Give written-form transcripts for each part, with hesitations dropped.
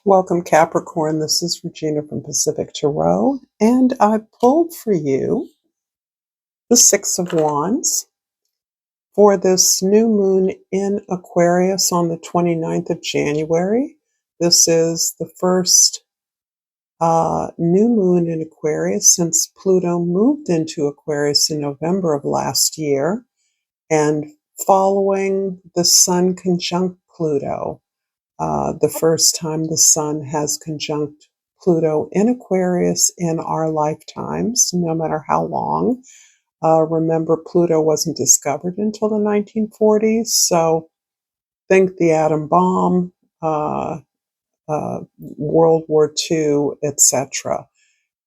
Welcome, Capricorn. This is Regina from Pacific Tarot, and I pulled for you the Six of Wands for this new moon in Aquarius on the 29th of January. This is the first new moon in Aquarius since Pluto moved into Aquarius in November of last year, and following the Sun conjunct Pluto. The first time the Sun has conjunct Pluto in Aquarius in our lifetimes, no matter how long. Remember, Pluto wasn't discovered until the 1940s, so think the atom bomb, World War II, etc.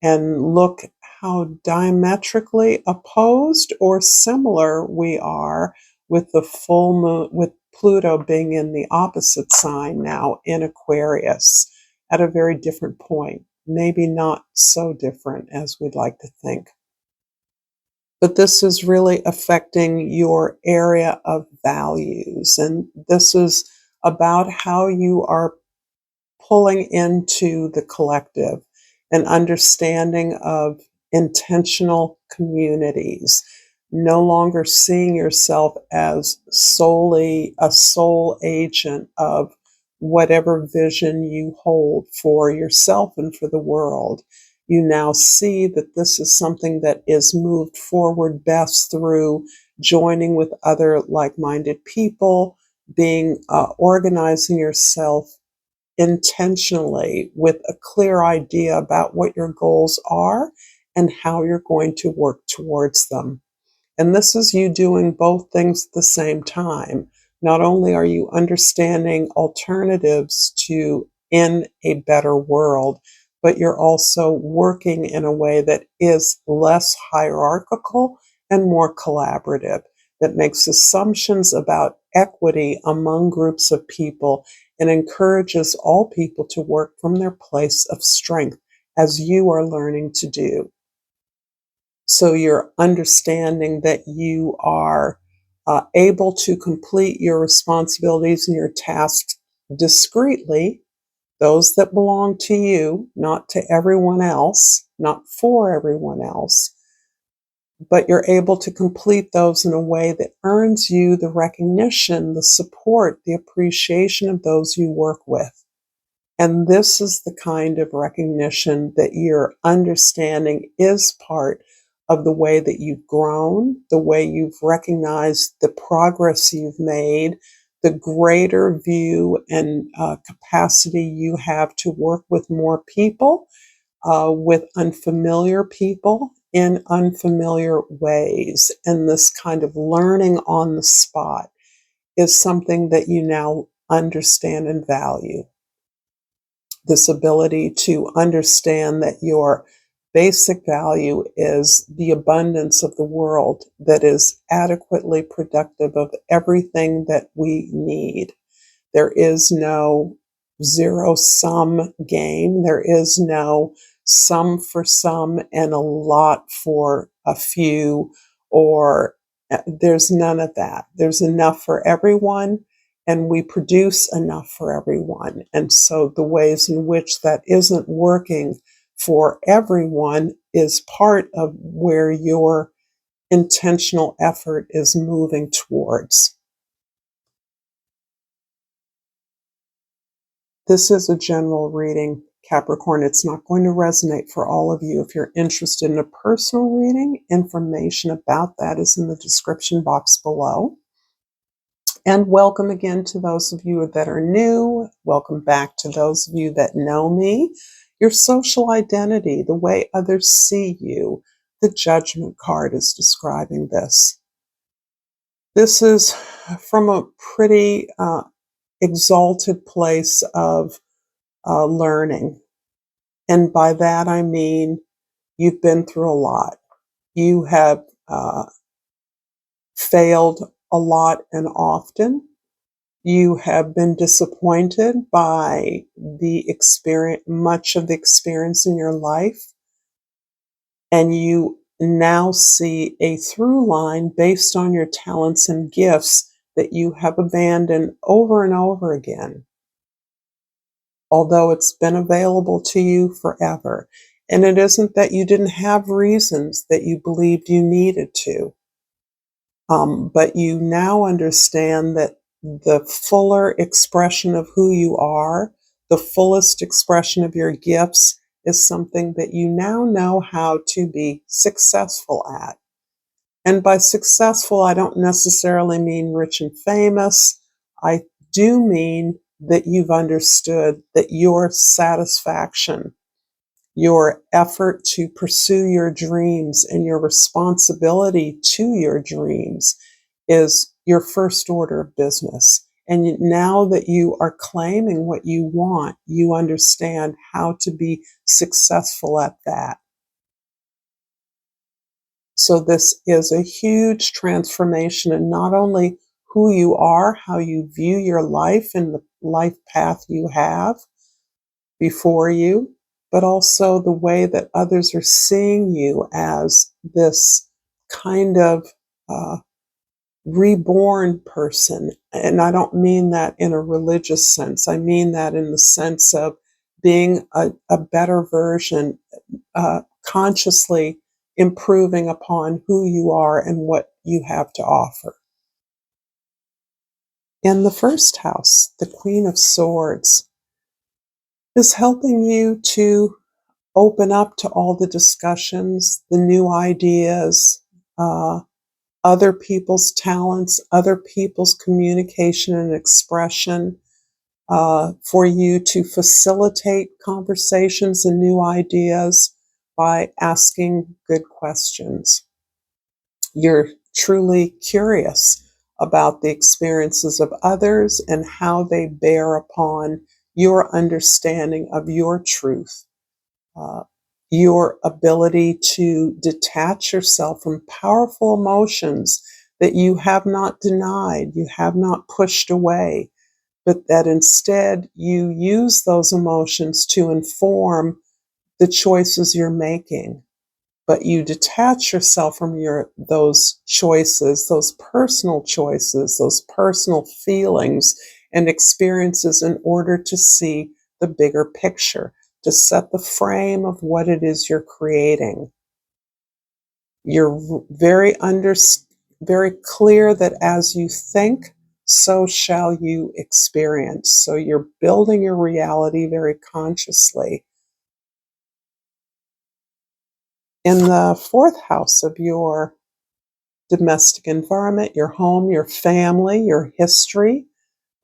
And look how diametrically opposed or similar we are with the full moon, with Pluto being in the opposite sign now in Aquarius at a very different point. Maybe not so different as we'd like to think. But this is really affecting your area of values. And this is about how you are pulling into the collective, an understanding of intentional communities, no longer seeing yourself as solely a sole agent of whatever vision you hold for yourself and for the world. You now see that this is something that is moved forward best through joining with other like-minded people, organizing yourself intentionally with a clear idea about what your goals are and how you're going to work towards them. And this is you doing both things at the same time. Not only are you understanding alternatives to in a better world, but you're also working in a way that is less hierarchical and more collaborative, that makes assumptions about equity among groups of people and encourages all people to work from their place of strength, as you are learning to do. So you're understanding that you are able to complete your responsibilities and your tasks discreetly, those that belong to you, not to everyone else, not for everyone else, but you're able to complete those in a way that earns you the recognition, the support, the appreciation of those you work with. And this is the kind of recognition that you're understanding is part of the way that you've grown, the way you've recognized the progress you've made, the greater view and capacity you have to work with more people, with unfamiliar people in unfamiliar ways. And this kind of learning on the spot is something that you now understand and value. This ability to understand that your basic value is the abundance of the world that is adequately productive of everything that we need. There is no zero-sum game. There is no some for some and a lot for a few, or there's none of that. There's enough for everyone, and we produce enough for everyone. And so the ways in which that isn't working for everyone is part of where your intentional effort is moving towards. This is a general reading, Capricorn. It's not going to resonate for all of you. If you're interested in a personal reading, information about that is in the description box below. And welcome again to those of you that are new. Welcome back to those of you that know me. Your social identity, the way others see you. The Judgment card is describing this. This is from a pretty exalted place of learning. And by that I mean you've been through a lot. You have failed a lot and often. You have been disappointed by the experience, much of the experience in your life. And you now see a through line based on your talents and gifts that you have abandoned over and over again. although it's been available to you forever. And it isn't that you didn't have reasons that you believed you needed to, but you now understand that the fuller expression of who you are, the fullest expression of your gifts, is something that you now know how to be successful at. And by successful, I don't necessarily mean rich and famous. I do mean that you've understood that your satisfaction, your effort to pursue your dreams, and your responsibility to your dreams is your first order of business. And now that you are claiming what you want, you understand how to be successful at that. So this is a huge transformation in not only who you are, how you view your life and the life path you have before you, but also the way that others are seeing you as this kind of uh, reborn person. And I don't mean that in a religious sense. I mean that in the sense of being a better version, consciously improving upon who you are and what you have to offer. In the first house, the Queen of Swords is helping you to open up to all the discussions, the new ideas, other people's talents, other people's communication and expression, for you to facilitate conversations and new ideas by asking good questions. You're truly curious about the experiences of others and how they bear upon your understanding of your truth, uh, your ability to detach yourself from powerful emotions that you have not denied, you have not pushed away, but that instead you use those emotions to inform the choices you're making. But you detach yourself from those choices, those personal choices, those personal feelings and experiences in order to see the bigger picture, to set the frame of what it is you're creating. You're very clear that as you think, so shall you experience. So you're building your reality very consciously. In the fourth house of your domestic environment, your home, your family, your history,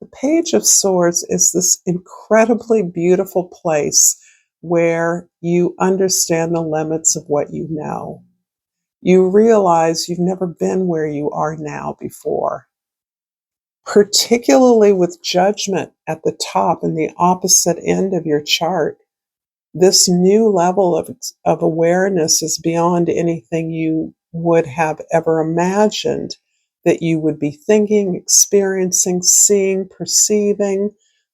the Page of Swords is this incredibly beautiful place where you understand the limits of what you know. You realize you've never been where you are now before, particularly with Judgment at the top and the opposite end of your chart. This new level of awareness is beyond anything you would have ever imagined that you would be thinking, experiencing, seeing, perceiving.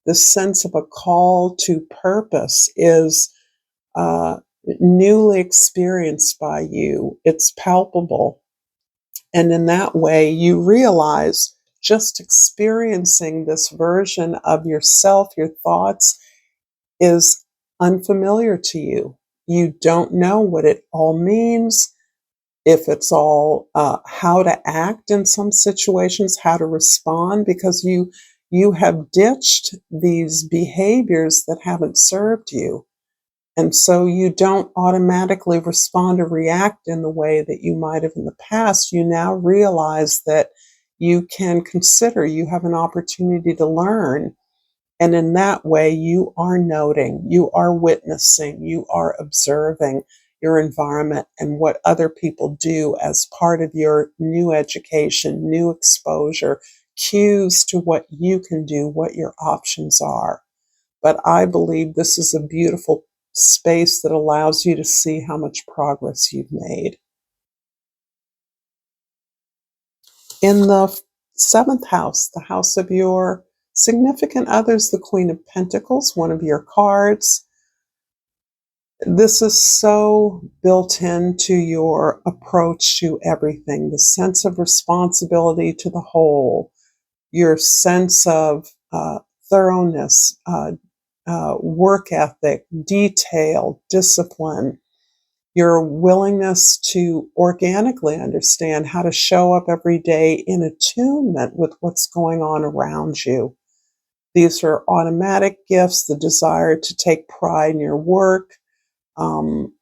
The sense of a call to purpose is newly experienced by you. It's palpable. And in that way, you realize just experiencing this version of yourself, your thoughts, is unfamiliar to you. You don't know what it all means, if it's all how to act in some situations, how to respond, because you have ditched these behaviors that haven't served you. And so you don't automatically respond or react in the way that you might have in the past. You now realize that you can consider, you have an opportunity to learn. And in that way, you are noting, you are witnessing, you are observing your environment and what other people do as part of your new education, new exposure, cues to what you can do, what your options are. But I believe this is a beautiful space that allows you to see how much progress you've made. In the seventh house, the house of your significant others, the Queen of Pentacles, one of your cards, this is so built into your approach to everything, the sense of responsibility to the whole, your sense of thoroughness, work ethic, detail, discipline, your willingness to organically understand how to show up every day in attunement with what's going on around you. These are automatic gifts, the desire to take pride in your work. Um,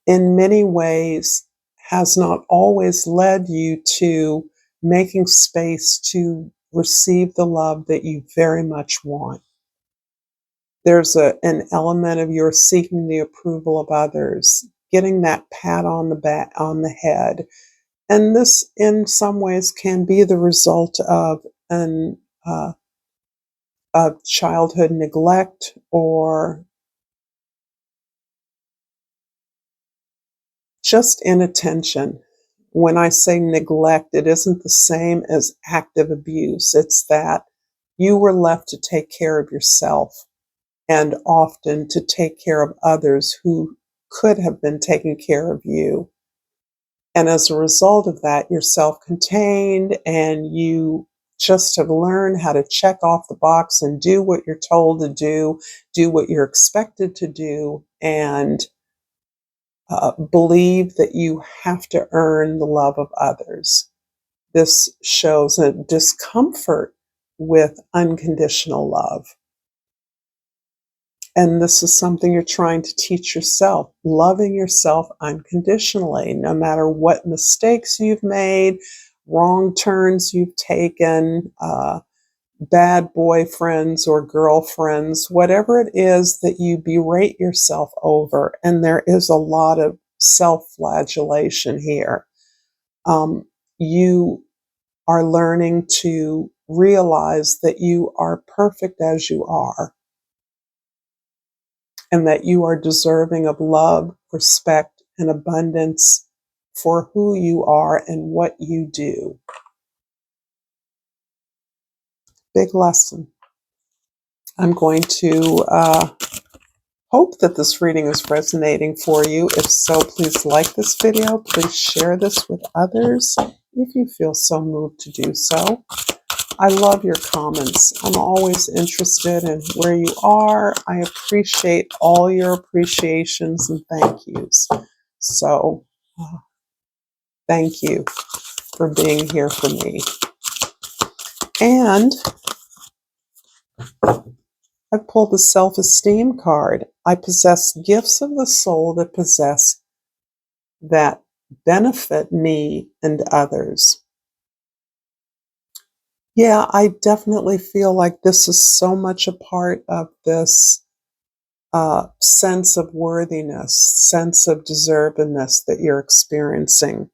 in many ways, has not always led you to making space to receive the love that you very much want. There's an element of your seeking the approval of others, getting that pat on the back, on the head. And this, in some ways, can be the result of an of childhood neglect or just inattention. When I say neglect, it isn't the same as active abuse. It's that you were left to take care of yourself and often to take care of others who could have been taking care of you. And as a result of that, you're self contained and you just have learned how to check off the box and do what you're told to do what you're expected to do, and believe that you have to earn the love of others. This shows a discomfort with unconditional love. And this is something you're trying to teach yourself, loving yourself unconditionally, no matter what mistakes you've made, wrong turns you've taken, bad boyfriends or girlfriends, whatever it is that you berate yourself over. And there is a lot of self flagellation here. You are learning to realize that you are perfect as you are, and that you are deserving of love, respect, and abundance for who you are and what you do. Big lesson. I'm going to hope that this reading is resonating for you. If so, please like this video. Please share this with others if you feel so moved to do so. I love your comments. I'm always interested in where you are. I appreciate all your appreciations and thank yous. So, thank you for being here for me. And I pulled the self-esteem card. I possess gifts of the soul that benefit me and others. Yeah, I definitely feel like this is so much a part of this sense of worthiness, sense of deservedness that you're experiencing.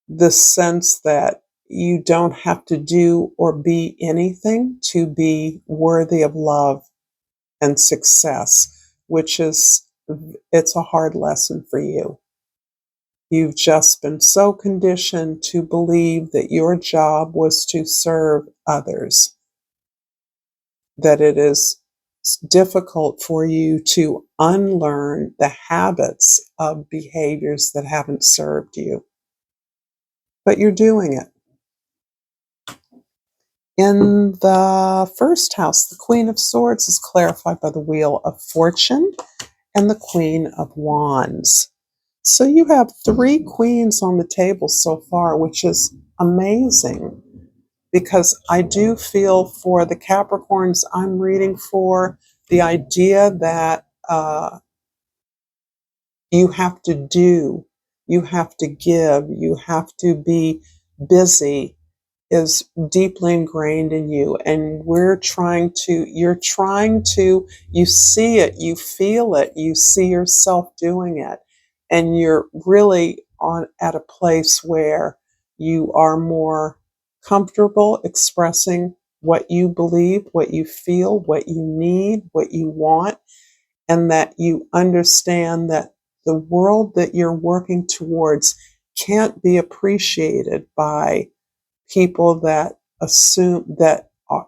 The sense that you don't have to do or be anything to be worthy of love and success, which is, it's a hard lesson for you. You've just been so conditioned to believe that your job was to serve others, that it is difficult for you to unlearn the habits of behaviors that haven't served you. But you're doing it. In the first house, the Queen of Swords is clarified by the Wheel of Fortune and the Queen of Wands. So you have 3 queens on the table so far, which is amazing, because I do feel for the Capricorns I'm reading for, the idea that you have to do, you have to give, you have to be busy is deeply ingrained in you. And you're trying to, you see it, you feel it, you see yourself doing it. And you're really at a place where you are more comfortable expressing what you believe, what you feel, what you need, what you want, and that you understand that the world that you're working towards can't be appreciated by people that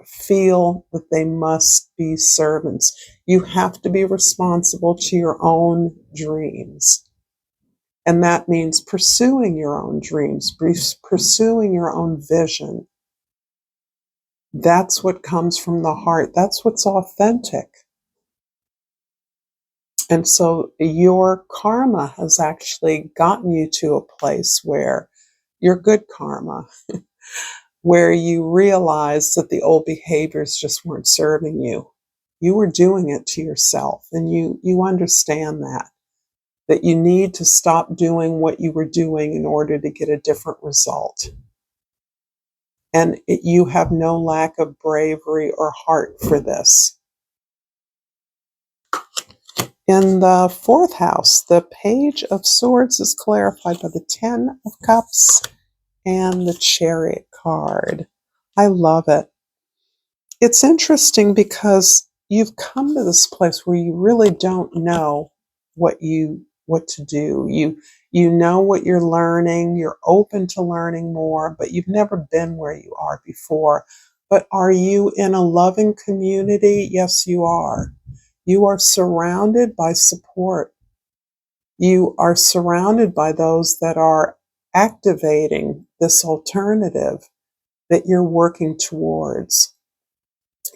feel that they must be servants. You have to be responsible to your own dreams. And that means pursuing your own dreams, pursuing your own vision. That's what comes from the heart. That's what's authentic. And so your karma has actually gotten you to a place where your good karma, where you realize that the old behaviors just weren't serving you. You were doing it to yourself, and you understand that you need to stop doing what you were doing in order to get a different result. And you have no lack of bravery or heart for this. In the fourth house, the Page of Swords is clarified by the Ten of Cups and the Chariot card. I love it. It's interesting because you've come to this place where you really don't know what to do. You know what you're learning, you're open to learning more, but you've never been where you are before. But are you in a loving community? Yes, you are. You are surrounded by support. You are surrounded by those that are activating this alternative that you're working towards.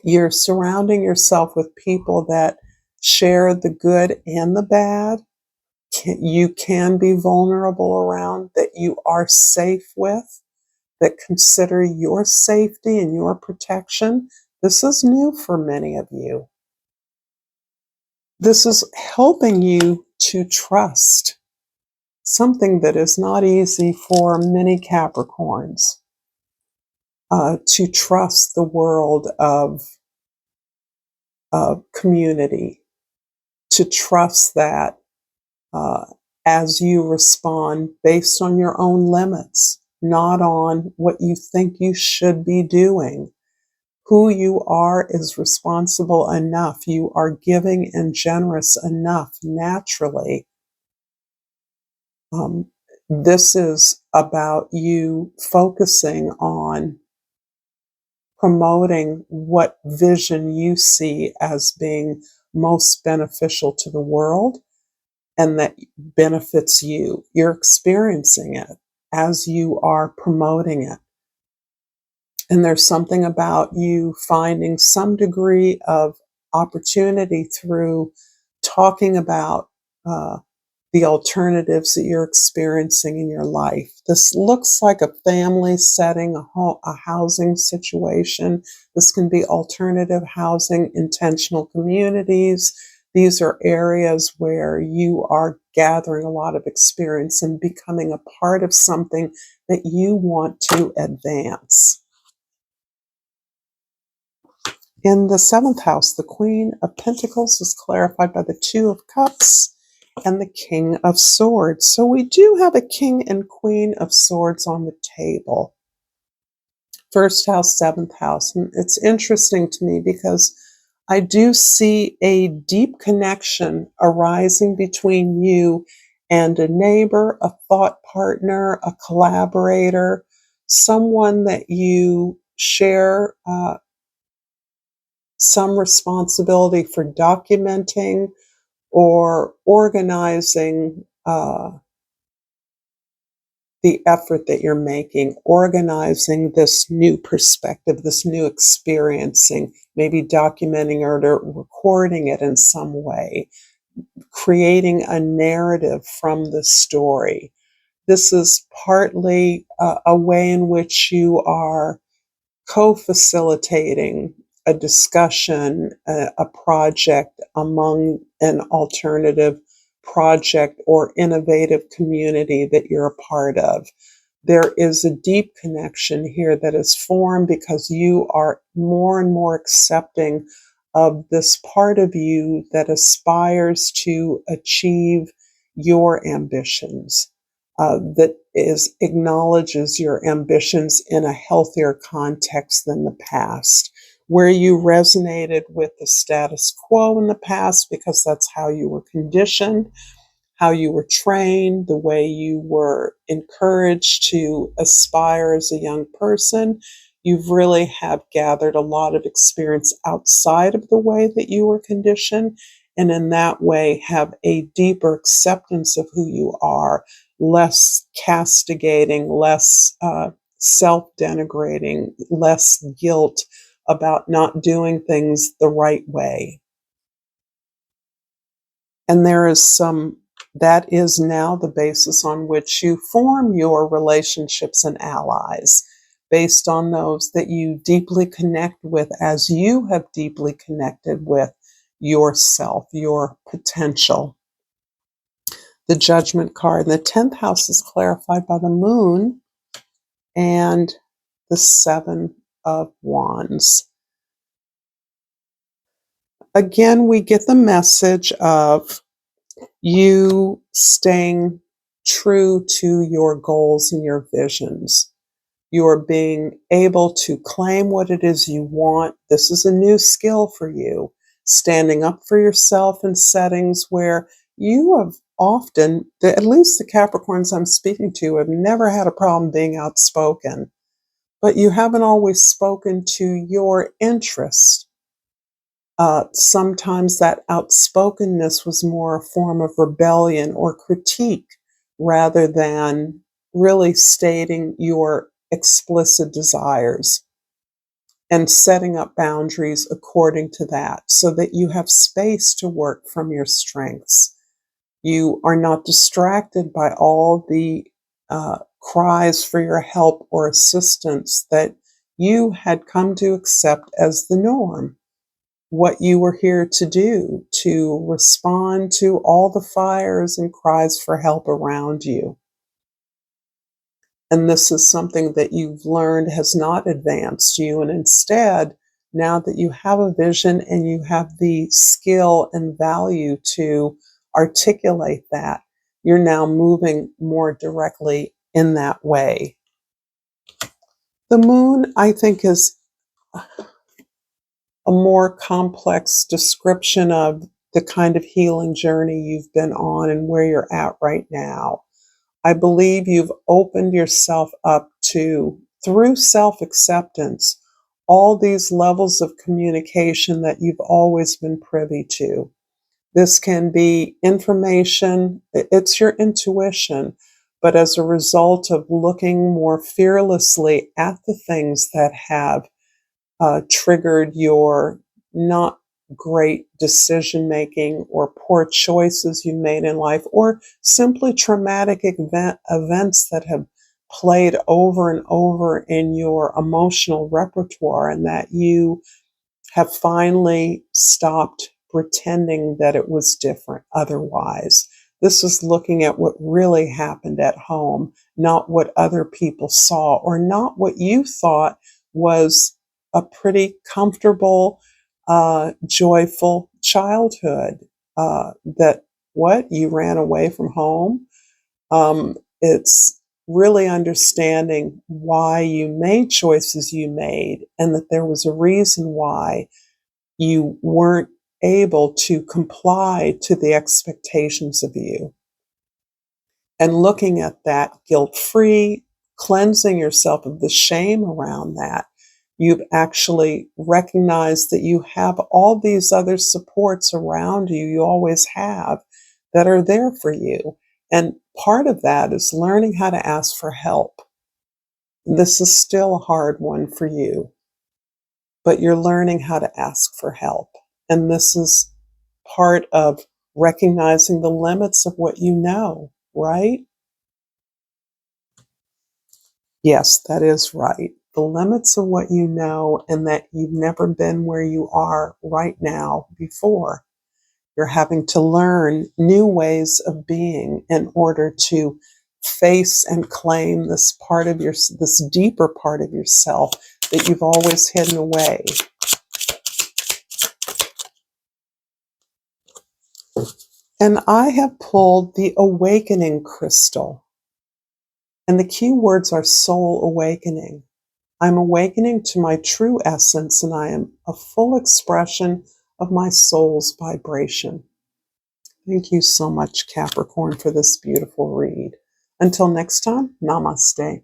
You're surrounding yourself with people that share the good and the bad. You can be vulnerable around, that you are safe with, that consider your safety and your protection. This is new for many of you. This is helping you to trust, something that is not easy for many Capricorns, to trust the world of community, to trust that uh, as you respond based on your own limits, not on what you think you should be doing. Who you are is responsible enough. You are giving and generous enough naturally. This is about you focusing on promoting what vision you see as being most beneficial to the world and that benefits you. You're experiencing it as you are promoting it. And there's something about you finding some degree of opportunity through talking about the alternatives that you're experiencing in your life. This looks like a family setting, a housing situation. This can be alternative housing, intentional communities. These are areas where you are gathering a lot of experience and becoming a part of something that you want to advance. In the seventh house, the Queen of Pentacles is clarified by the Two of Cups and the King of Swords. So we do have a King and Queen of Swords on the table. First house, seventh house. And it's interesting to me because I do see a deep connection arising between you and a neighbor, a thought partner, a collaborator, someone that you share some responsibility for documenting or organizing the effort that you're making, organizing this new perspective, this new experiencing, maybe documenting or recording it in some way, creating a narrative from the story. This is partly a way in which you are co-facilitating a discussion, a project among an alternative project or innovative community that you're a part of. There is a deep connection here that is formed because you are more and more accepting of this part of you that aspires to achieve your ambitions, that acknowledges your ambitions in a healthier context than the past, where you resonated with the status quo in the past because that's how you were conditioned, how you were trained, the way you were encouraged to aspire as a young person. You've really have gathered a lot of experience outside of the way that you were conditioned, and in that way have a deeper acceptance of who you are, less castigating, less self-denigrating, less guilt about not doing things the right way. And that is now the basis on which you form your relationships and allies, based on those that you deeply connect with as you have deeply connected with yourself, your potential. The Judgment card. The 10th house is clarified by the Moon and the Seven of Wands. Again, we get the message of you staying true to your goals and your visions. You're being able to claim what it is you want. This is a new skill for you. Standing up for yourself in settings where you have often, at least the Capricorns I'm speaking to, have never had a problem being outspoken. But you haven't always spoken to your interest. Sometimes that outspokenness was more a form of rebellion or critique rather than really stating your explicit desires and setting up boundaries according to that so that you have space to work from your strengths. You are not distracted by all the cries for your help or assistance that you had come to accept as the norm. What you were here to do, to respond to all the fires and cries for help around you. And this is something that you've learned has not advanced you. And instead, now that you have a vision and you have the skill and value to articulate that, you're now moving more directly in that way. The Moon, I think, is a more complex description of the kind of healing journey you've been on and where you're at right now. I believe you've opened yourself up to, through self-acceptance, all these levels of communication that you've always been privy to. This can be information, it's your intuition, but as a result of looking more fearlessly at the things that have triggered your not great decision making or poor choices you made in life, or simply traumatic events that have played over and over in your emotional repertoire, and that you have finally stopped pretending that it was different otherwise. This is looking at what really happened at home, not what other people saw, or not what you thought was a pretty comfortable, joyful childhood. That what? You ran away from home? It's really understanding why you made choices you made, and that there was a reason why you weren't able to comply to the expectations of you. And looking at that guilt-free, cleansing yourself of the shame around that, you've actually recognized that you have all these other supports around you, you always have, that are there for you. And part of that is learning how to ask for help. This is still a hard one for you, but you're learning how to ask for help. And this is part of recognizing the limits of what you know, right? Yes, that is right. The limits of what you know, and that you've never been where you are right now before. You're having to learn new ways of being in order to face and claim this part of this deeper part of yourself that you've always hidden away. And I have pulled the Awakening Crystal. And the key words are soul awakening. I'm awakening to my true essence, and I am a full expression of my soul's vibration. Thank you so much, Capricorn, for this beautiful read. Until next time, namaste.